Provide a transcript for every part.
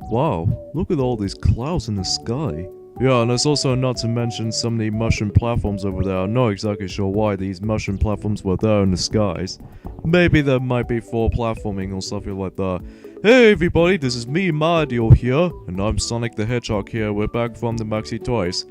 Wow, look at all these clouds in the sky. Yeah, and there's also not to mention some of the mushroom platforms over there. I'm not exactly sure why these mushroom platforms were there in the skies. Maybe there might be for platforming or something like that. Hey everybody, this is me, Mario here, and I'm Sonic the Hedgehog here. We're back from the Maxi Toys.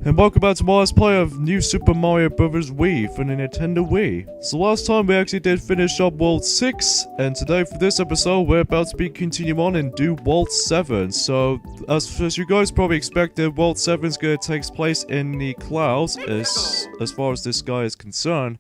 And welcome back to my last play of New Super Mario Bros. Wii for the Nintendo Wii. So last time we actually did finish up World 6, and today for this episode we're about to be continuing on and do World 7. So, as you guys probably expected, World 7 is going to take place in the clouds, as far as this guy is concerned.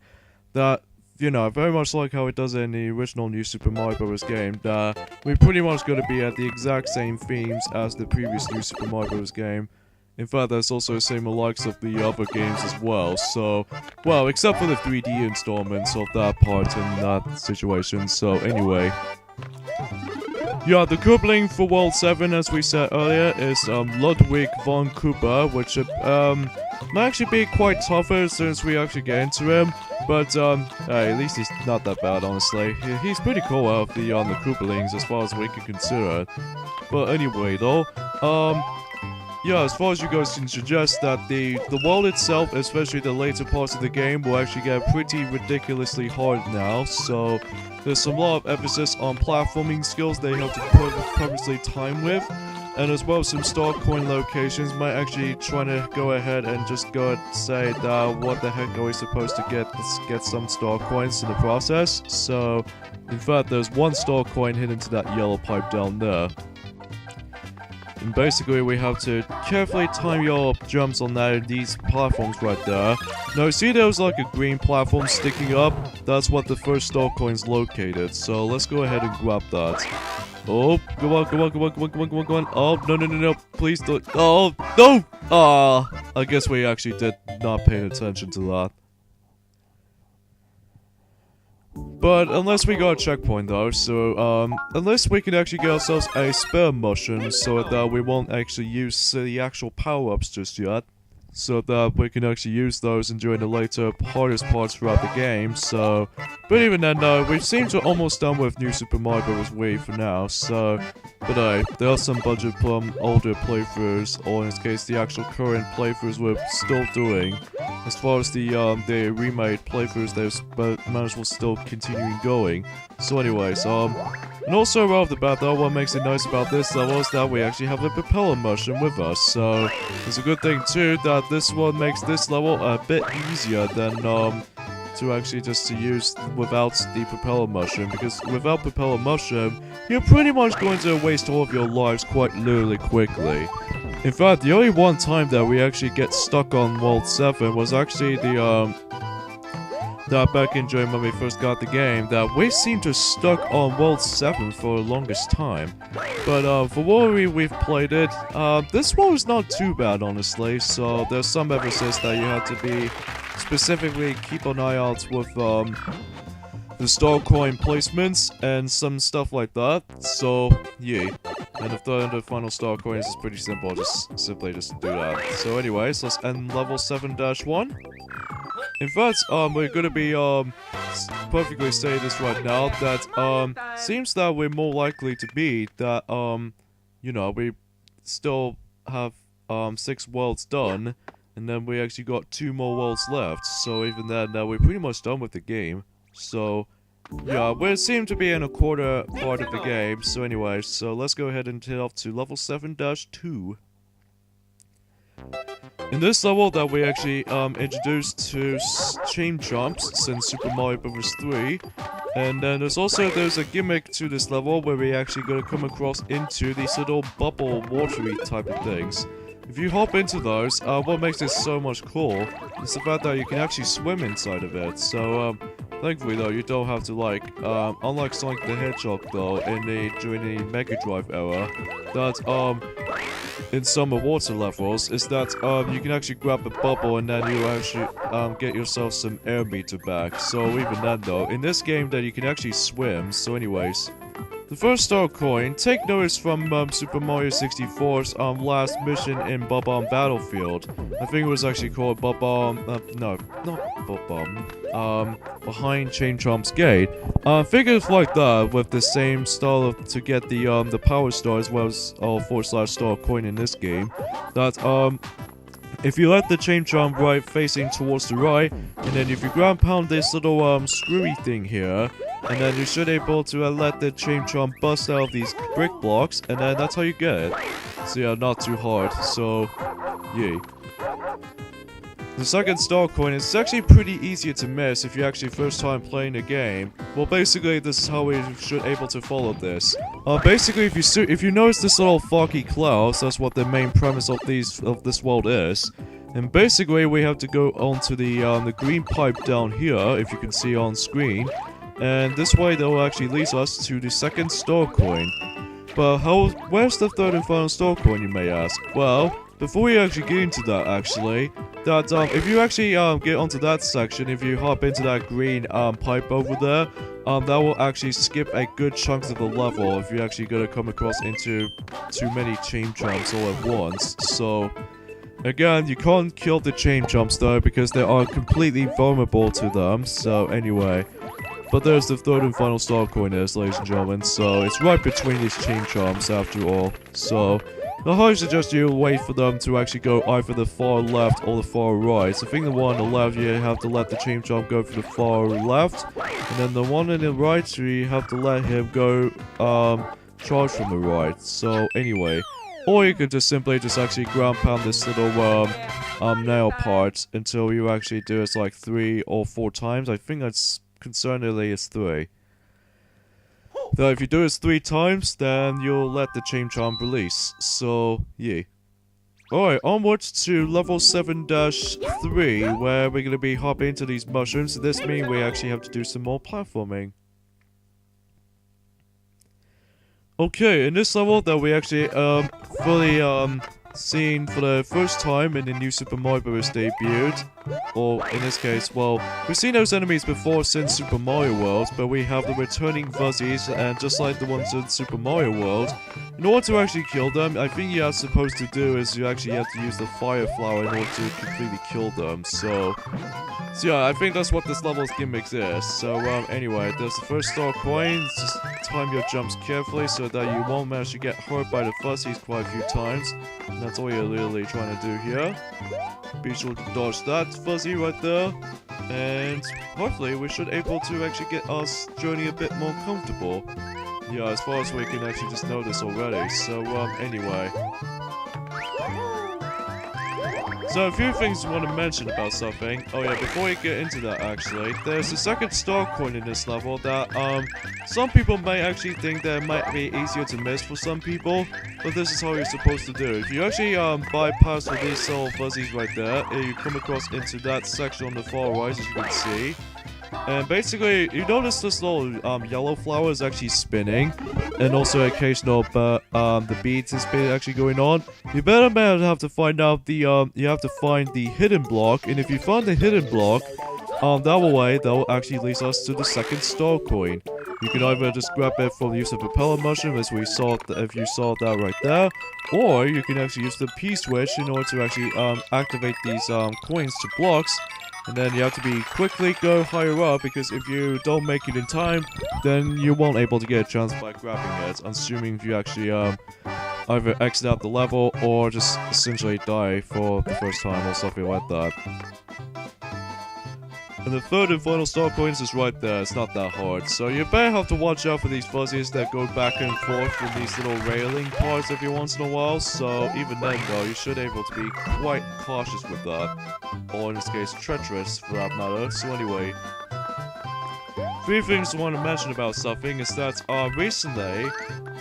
That, you know, very much like how it does in the original New Super Mario Bros. Game, that we're pretty much going to be at the exact same themes as the previous New Super Mario Bros. Game. In fact, there's also the same likes of the other games as well, so, well, except for the 3D installments of that part in that situation, so anyway. Yeah, the Koopaling for World 7, as we said earlier, is Ludwig von Koopa, which might actually be quite tougher since we actually get into him, but hey, at least he's not that bad, honestly. He's pretty cool out of the Koopalings as far as we can consider it. But anyway, though, yeah, as far as you guys can suggest that the world itself, especially the later parts of the game, will actually get pretty ridiculously hard now, so there's some lot of emphasis on platforming skills they have to put purposely time with, and as well as some star coin locations might actually try to go ahead and just go and say that what the heck are we supposed to get some star coins in the process. So, in fact, there's one star coin hidden to that yellow pipe down there. And basically, we have to carefully time your jumps on these platforms right there. Now, see there's like a green platform sticking up? That's what the first star coin's located. So let's go ahead and grab that. Oh, come on, come on, come on, come on, come on, come on, come on. Oh, no, no, no, no, please don't. Oh, no! Ah, I guess we actually did not pay attention to that. But unless we got a checkpoint though, so unless we can actually get ourselves a spare mushroom so that we won't actually use the actual power-ups just yet, so that we can actually use those during the later hardest parts throughout the game, so, but even then we seem to almost done with New Super Mario Bros. Wii for now, so, but there are some budget from older playthroughs, or in this case the actual current playthroughs we're still doing. As far as the remade playthroughs, there's managed will still continuing going. So anyways, and also right off the bat though, what makes it nice about this level is that we actually have a propeller mushroom with us, so it's a good thing too that this one makes this level a bit easier than to actually just to use without the propeller mushroom, because without propeller mushroom, you're pretty much going to waste all of your lives quite literally quickly. In fact, the only one time that we actually get stuck on World 7 was actually the, that back in during when we first got the game, that we seemed to stuck on World 7 for the longest time. But, for what we've played it, this one was not too bad, honestly, so there's some emphasis that you have to be, specifically keep an eye out with, the star coin placements and some stuff like that, so, yeah. And the final star coins is pretty simple, just simply just do that. So anyways, let's end level 7-1. In fact, we're gonna be, perfectly say this right now, that, seems that we're more likely to be that, you know, we still have, 6 worlds done, and then we actually got 2 more worlds left, so even then, we're pretty much done with the game. So, yeah, we seem to be in a quarter part of the game, so anyway, so let's go ahead and head off to level 7-2. In this level that we actually introduced to chain jumps since Super Mario Bros. 3, and then there's a gimmick to this level where we actually gonna come across into these little bubble watery type of things. If you hop into those, what makes this so much cool is the fact that you can actually swim inside of it. So, thankfully though, you don't have to like, unlike Sonic the Hedgehog though, during the Mega Drive era, that, in some water levels, is that, you can actually grab a bubble and then you actually, get yourself some air meter back. So even then though, in this game that you can actually swim, so anyways, The first star coin, take notice from Super Mario 64's last mission in Bob-omb Battlefield. I think it was actually called Bob-omb, no, not Bob-omb, behind Chain Chomp's Gate. Figures like that with the same style to get the power star as well as 4-star coin in this game. That if you let the Chain Chomp right facing towards the right, and then if you ground pound this little screwy thing here, and then you should able to let the Chain Chomp bust out of these brick blocks, and then that's how you get it. So yeah, not too hard, so yay. The second star coin is actually pretty easier to miss if you're actually first time playing the game. Well, basically, this is how we should able to follow this. Basically, if you notice this little foggy clouds, that's what the main premise of this world is. And basically, we have to go onto the green pipe down here, if you can see on screen. And this way, that will actually lead us to the second star coin. But where's the third and final star coin, you may ask? Well, before we actually get into that, actually, that if you actually get onto that section, if you hop into that green pipe over there, that will actually skip a good chunk of the level if you're actually gonna come across into too many Chain Chomps all at once. So again, you can't kill the Chain Chomps though because they are completely vulnerable to them. So anyway. But there's the third and final star coin is, ladies and gentlemen, so it's right between these Chain Chomps after all. So I highly suggest you wait for them to actually go either the far left or the far right. So I think the one on the left, you have to let the Chain Chomp go for the far left, and then the one on the right, you have to let him go charge from the right. So anyway, or you could just simply actually ground pound this little nail part until you actually do it like 3 or 4 times. I think that's concerningly is 3. Though if you do this 3 times, then you'll let the Chain Chomp release. So, yeah. Alright, onwards to level 7-3, where we're gonna be hopping into these mushrooms. So this means we actually have to do some more platforming. Okay, in this level that we actually fully seen for the first time in the new Super Mario Bros. Debuted. Or, in this case, well, we've seen those enemies before since Super Mario World, but we have the returning Fuzzies, and just like the ones in Super Mario World, in order to actually kill them, I think you're supposed to do is you actually have to use the Fire Flower in order to completely kill them, so yeah, I think that's what this level's gimmick is. So, anyway, there's the first star coin. Just time your jumps carefully so that you won't manage to get hurt by the Fuzzies quite a few times. And that's all you're literally trying to do here. Be sure to dodge that Fuzzy right there. And hopefully we should able to actually get our journey a bit more comfortable. Yeah, as far as we can actually just know this already. So, anyway. So a few things I want to mention about something. Oh yeah, before we get into that actually, there's a second star coin in this level that some people may actually think that it might be easier to miss for some people, but this is how you're supposed to do it. If you actually bypass all these little fuzzies right there, you come across into that section on the far right, as you can see. And basically, you notice this little yellow flower is actually spinning, and also occasional the beads is actually going on. You better have to find out the you have to find the hidden block, and if you find the hidden block, that will actually lead us to the second star coin. You can either just grab it for the use of propeller mushroom, as we saw if you saw that right there, or you can actually use the P switch in order to actually activate these coins to blocks. And then you have to be quickly go higher up, because if you don't make it in time, then you won't able to get a chance by grabbing it. Assuming if you actually either exit out the level or just essentially die for the first time or something like that. And the third and final star coins is right there. It's not that hard. So you better have to watch out for these fuzzies that go back and forth in these little railing parts every once in a while. So even then though, you should be able to be quite cautious with that. Or in this case, treacherous for that matter. So anyway, 3 things I want to mention about something is that recently,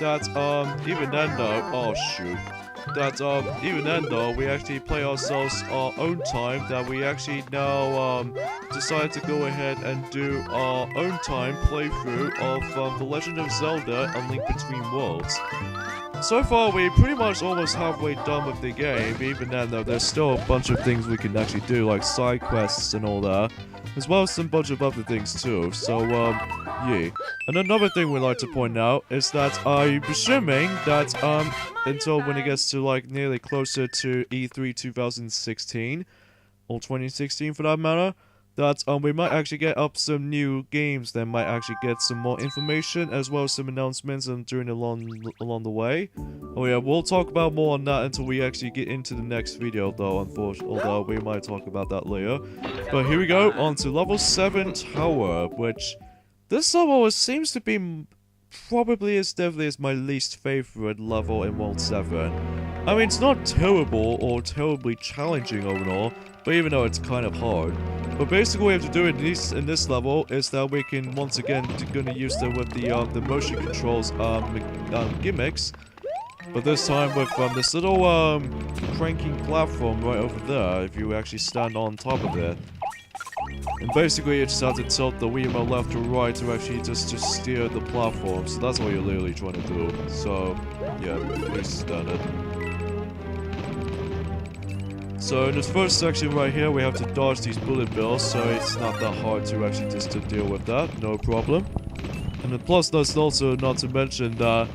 that even then though, oh shoot. That even then though, we actually play ourselves our own time, that we actually now decided to go ahead and do our own time playthrough of The Legend of Zelda: A Link Between Worlds. So far, we're pretty much almost halfway done with the game. Even then though, there's still a bunch of things we can actually do, like side quests and all that. as well as some bunch of other things too. So, yeah. And another thing we'd like to point out is that I'm assuming that, until when it gets to, like, nearly closer to E3 2016, or 2016 for that matter, that we might actually get up some new games that might actually get some more information as well as some announcements and during along the way. Oh yeah, we'll talk about more on that until we actually get into the next video though, unfortunately, although we might talk about that later. But here we go, on to level 7 tower, which this level seems to be probably definitely is my least favorite level in World 7. I mean, it's not terrible or terribly challenging overall, but even though it's kind of hard. But basically what we have to do in this level is that we can once again gonna use with the motion controls gimmicks. But this time with this little cranking platform right over there, if you actually stand on top of it. And basically you just have to tilt the Wiimote left or right to actually just steer the platform. So that's what you're literally trying to do. So yeah, pretty standard. So in this first section right here, we have to dodge these bullet bills, so it's not that hard to actually just to deal with that, no problem. And then plus that's also not to mention that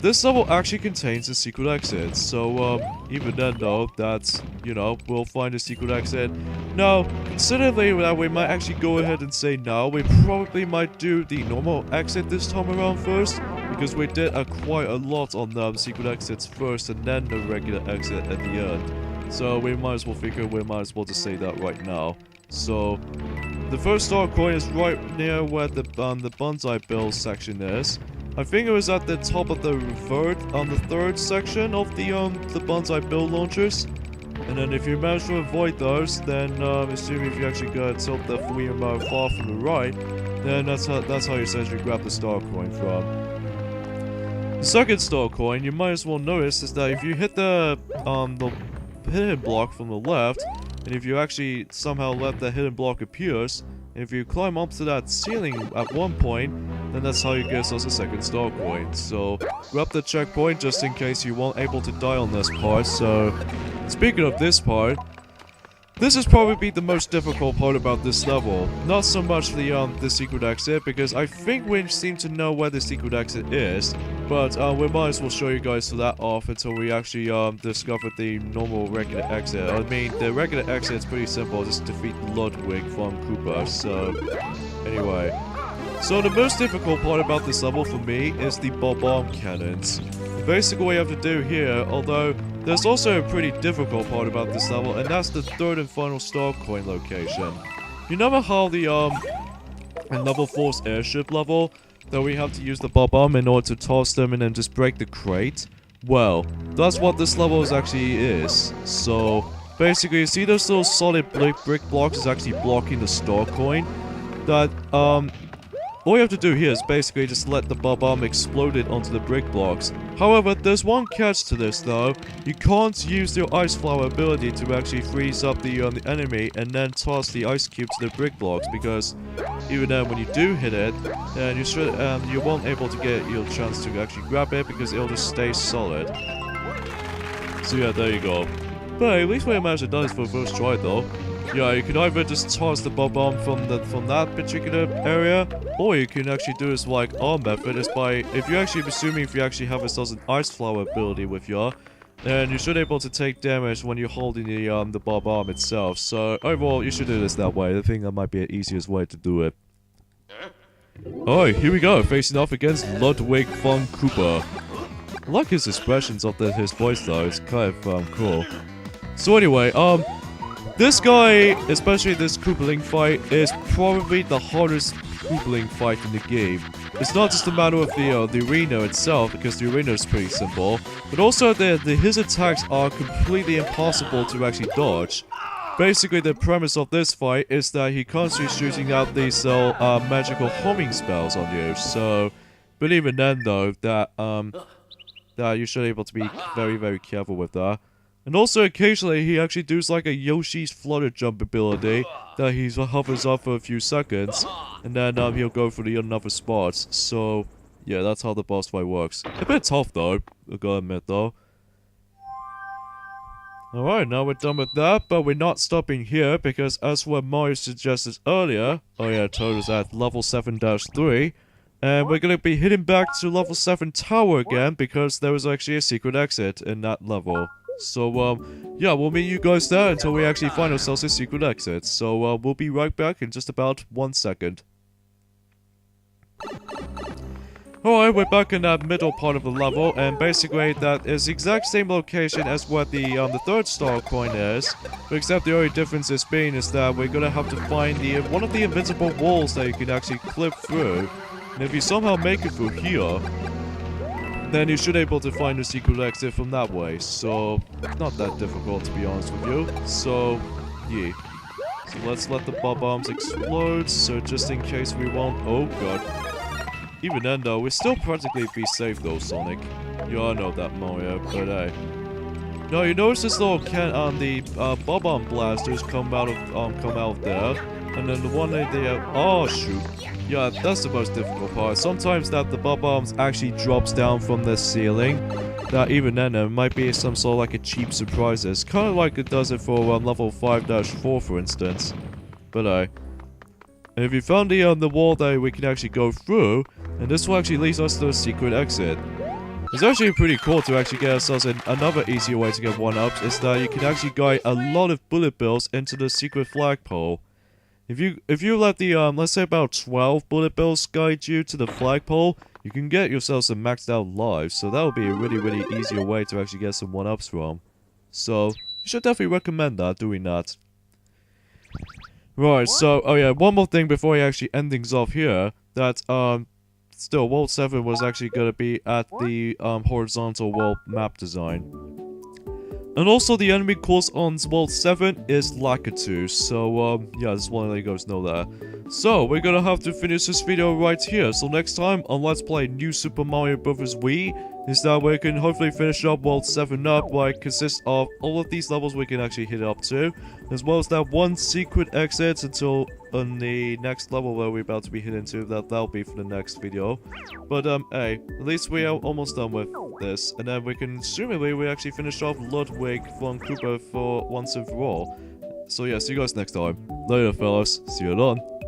this level actually contains a secret exit, so even then though, that's, you know, we'll find a secret exit. Now, considering that we might actually go ahead and say no, we probably might do the normal exit this time around first, because we did quite a lot on the secret exits first and then the regular exit at the end. So we might as well figure we might as well just say that right now. So the first star coin is right near where the bonsai bill section is. I think it was at the top of the third section of the bonsai bill launchers. And then if you manage to avoid those, then assuming if you actually go tilt the Wiimote far from the right, then that's how you essentially grab the star coin from. The second star coin, you might as well notice, is that if you hit the hidden block from the left, and if you actually somehow let the hidden block appears, and if you climb up to that ceiling at one point, then that's how you get yourself a second star coin. So grab the checkpoint just in case you weren't able to die on this part. So speaking of this part, this is probably the most difficult part about this level. Not so much the secret exit, because I think we seem to know where the secret exit is, but we might as well show you guys that off until we actually discover the normal regular exit. I mean, the regular exit is pretty simple, just defeat Ludwig von Koopa. So anyway, so the most difficult part about this level for me is the bomb cannons. Basically what you have to do here, although there's also a pretty difficult part about this level, and that's the third and final star coin location. You know how the in level 4's airship level, that we have to use the bomb in order to toss them and then just break the crate? Well, that's what this level actually is. So basically, you see those little solid brick blocks is actually blocking the star coin? That all you have to do here is basically just let the bomb explode it onto the brick blocks. However, there's one catch to this though. You can't use your ice flower ability to actually freeze up the enemy and then toss the ice cube to the brick blocks, because even then when you do hit it, then you won't able to get your chance to actually grab it because it'll just stay solid. So yeah, there you go. But at least we managed to do this for the first try though. Yeah, you can either just toss the bomb from that particular area, or you can actually do this like our method is by, if you actually have an ice flower ability with you, then you should be able to take damage when you're holding the bomb itself. So overall, you should do this that way. I think that might be the easiest way to do it. Alright, here we go, facing off against Ludwig von Koopa. I like his expressions of his voice though, it's kind of cool. So anyway, this guy, especially this Koopaling fight, is probably the hardest Koopaling fight in the game. It's not just a matter of the arena itself, because the arena is pretty simple, but also his attacks are completely impossible to actually dodge. Basically, the premise of this fight is that he constantly shooting out these magical homing spells on you. So, but even then though, that you should be able to be very, very careful with that. And also occasionally he actually does like a Yoshi's flutter jump ability that he hovers up for a few seconds, and then he'll go for the another spots. So yeah, that's how the boss fight works. A bit tough though, I gotta admit though. Alright, now we're done with that, but we're not stopping here because as what Mario suggested earlier, oh yeah, Toad is at level 7-3, and we're gonna be heading back to level 7 tower again because there was actually a secret exit in that level. So, yeah, we'll meet you guys there until we actually find ourselves a secret exit. So, we'll be right back in just about 1 second. Alright, we're back in that middle part of the level, and basically that is the exact same location as what the third star coin is, but except the only difference is that we're gonna have to find one of the invincible walls that you can actually clip through, and if you somehow make it through here, then you should be able to find the secret exit from that way, so not that difficult to be honest with you, so yeah. So let's let the bob-bombs explode, so just in case we won't, oh god. Even then though, we'll still practically be safe though, Sonic. Yeah, I know that, Mario, but hey. No, you notice this little the bob-bomb blasters come out of there, and then the one that they have, oh shoot. Yeah, that's the most difficult part. Sometimes that the bob-bombs actually drops down from the ceiling. That even then, there might be some sort of like a cheap surprises. Kind of like it does it for level 5-4, for instance. But hey. And if you found the wall that we can actually go through, and this will actually lead us to a secret exit. It's actually pretty cool to actually get ourselves another easier way to get 1-ups, is that you can actually guide a lot of bullet bills into the secret flagpole. If you let the, let's say about 12 bullet bills guide you to the flagpole, you can get yourself some maxed out lives, so that would be a really easier way to actually get some 1-ups from. So, you should definitely recommend that, doing that. Right, so, oh yeah, one more thing before I actually end things off here, that, still, World 7 was actually gonna be at the, horizontal world map design. And also, the enemy course on World 7 is Lakitu, so, yeah, just wanna let you guys know that. So, we're gonna have to finish this video right here, so next time on Let's Play New Super Mario Bros. Wii, is that we can hopefully finish up World 7 up, where it consists of all of these levels we can actually hit up to, as well as that one secret exit until on the next level where we're about to be hitting to, that'll be for the next video. But hey, at least we are almost done with this, and then we can assumably we actually finish off Ludwig von Koopa for once and for all. So yeah, see you guys next time. Later fellas, see you then.